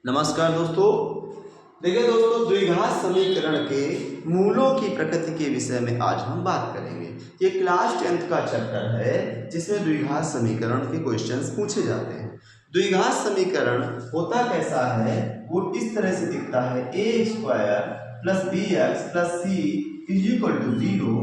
नमस्कार दोस्तों। देखिए दोस्तों, द्विघात समीकरण के मूलों की प्रकृति के विषय में आज हम बात करेंगे। ये क्लास 10th का चैप्टर है जिसमें द्विघात समीकरण के क्वेश्चंस पूछे जाते हैं। द्विघात समीकरण होता कैसा है, वो इस तरह से दिखता है। A square plus B X plus C is equal to 0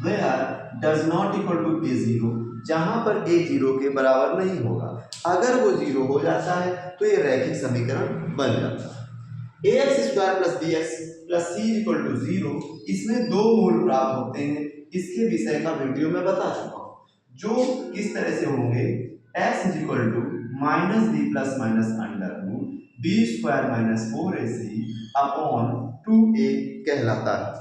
where does not equal to A 0, जहां पर ए 0 के बराबर नहीं होगा। अगर वो 0 हो जाता है तो ये रैखिक समीकरण बन जाता है। A X square plus B X plus C equal to 0, इसमें दो मूल प्राप्त होते हैं। इसके विषय का वीडियो में बता चुका हूँ, जो किस तरह से होंगे। X is equal to minus b plus minus under root b square minus 4ac upon 2a कहलाता है।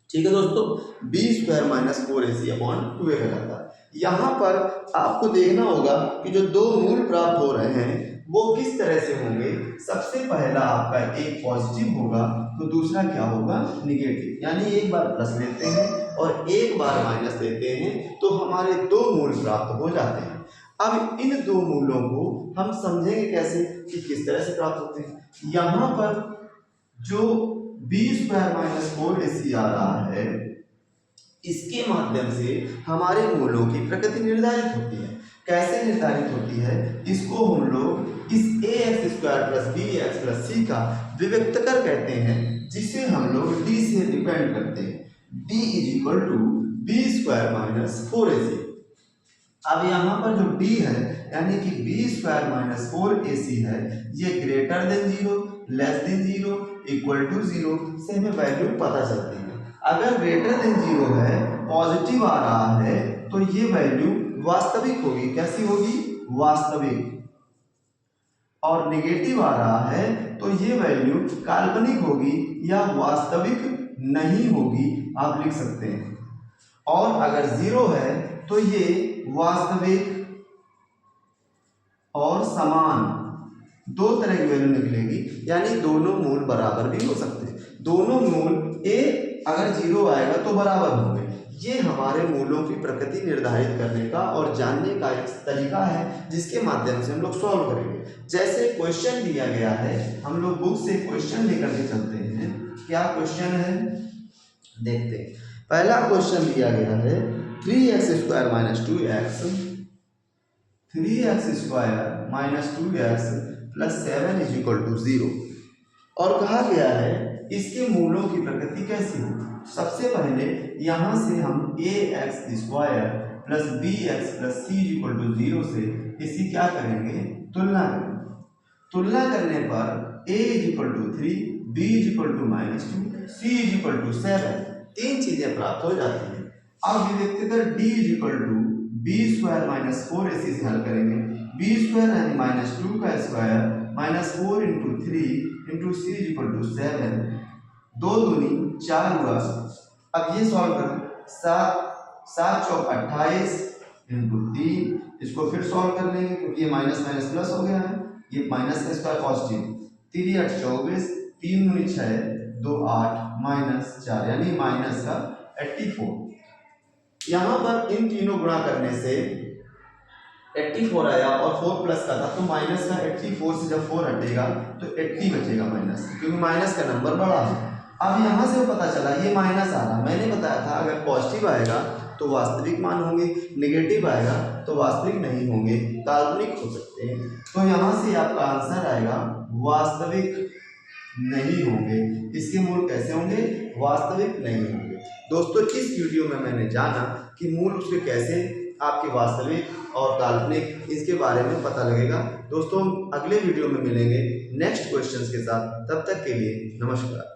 ठीक है दोस्तों, B square minus 4ac upon 2a कहलाता है। यहाँ पर आपको देखना होगा कि जो दो मूल प्राप्त हो रहे हैं वो किस तरह से होंगे। सबसे पहला आपका एक पॉजिटिव होगा तो दूसरा क्या होगा, निगेटिव। यानी एक बार प्लस लेते हैं और एक बार माइनस लेते हैं तो हमारे दो मूल प्राप्त हो जाते हैं। अब इन दो मूलों को हम समझेंगे कैसे कि किस तरह से प्राप्त होते हैं। यहाँ पर जो बी स्क्वायर माइनस 4ac आ रहा है, इसके माध्यम से हमारे मूलों की प्रकृति निर्धारित होती है। कैसे निर्धारित होती है, इसको हम लोग इस A X square plus B X plus C का विविक्तकर कहते हैं, जिसे हम लोग डी से डिपेंड करते हैं। D is equal to B square minus 4ac। अब यहाँ पर जो डी है यानी कि बी स्क्वायर माइनस 4ac है, ये greater than 0, less than 0, equal to 0 से हमें वैल्यू पता चलती है। अगर ग्रेटर देन 0 है, पॉजिटिव आ रहा है, तो ये वैल्यू वास्तविक होगी। कैसी होगी, वास्तविक। और नेगेटिव आ रहा है तो ये वैल्यू काल्पनिक होगी या वास्तविक नहीं होगी, आप लिख सकते हैं। और अगर 0 है तो ये वास्तविक और समान, दो तरह की वैल्यू निकलेगी। यानी दोनों मूल बराबर भी हो सकते हैं। दोनों मूल ए अगर 0 आएगा तो बराबर होंगे। ये हमारे मूलों की प्रकृति निर्धारित करने का और जानने का एक तरीका है, जिसके माध्यम से हम लोग सॉल्व करेंगे। जैसे क्वेश्चन दिया गया है, हम लोग बुक से क्वेश्चन लेकर के चलते हैं। क्या क्वेश्चन है देखते हैं। पहला क्वेश्चन दिया गया है 3x square minus 2x 3x square minus 2x plus 7 is equal to 0, और कहा गया है इसके मूलों की प्रकृति कैसी हो। सबसे पहले यहाँ से हम A X square plus B X plus C equal to 0 से इसकी क्या करेंगे, तुलना करेंगे। तुलना करने पर A is equal to 3, B is equal to -2, C is equal to 7, तीन चीजें प्राप्त हो जाती हैं। अब विविक्तकर D is equal to B square minus 4ac से हल करेंगे। बी स्क्वायर यानी -2 का square minus 4 into 3 into C is equal to 7, 2 दूनी 4 हुआ। अब ये सॉल्व करें, 7 चौक 28 इंटू 3, इसको फिर सॉल्व कर लेंगे क्योंकि ये माइनस माइनस प्लस हो गया है। ये माइनस का स्क्वायर पॉजिटिव, 3 8 24, 3 दूनी 6, 2 8 माइनस 4 यानी माइनस का 84। यहाँ पर इन तीनों गुणा करने से 84 आया और 4 प्लस का था, तो माइनस का 84 से जब 4 हटेगा तो 80 बचेगा माइनस, क्योंकि माइनस का नंबर बड़ा है। अब यहाँ से पता चला ये माइनस आ रहा, मैंने बताया था अगर पॉजिटिव आएगा तो वास्तविक मान होंगे, नेगेटिव आएगा तो वास्तविक नहीं होंगे, काल्पनिक हो सकते हैं। तो यहाँ से आपका आंसर आएगा वास्तविक नहीं होंगे। इसके मूल कैसे होंगे, वास्तविक नहीं होंगे। दोस्तों, इस वीडियो में मैंने जाना कि मूल उसके कैसे आपके वास्तविक और काल्पनिक, इसके बारे में पता लगेगा। दोस्तों, अगले वीडियो में मिलेंगे नेक्स्ट क्वेश्चंस के साथ। तब तक के लिए नमस्कार।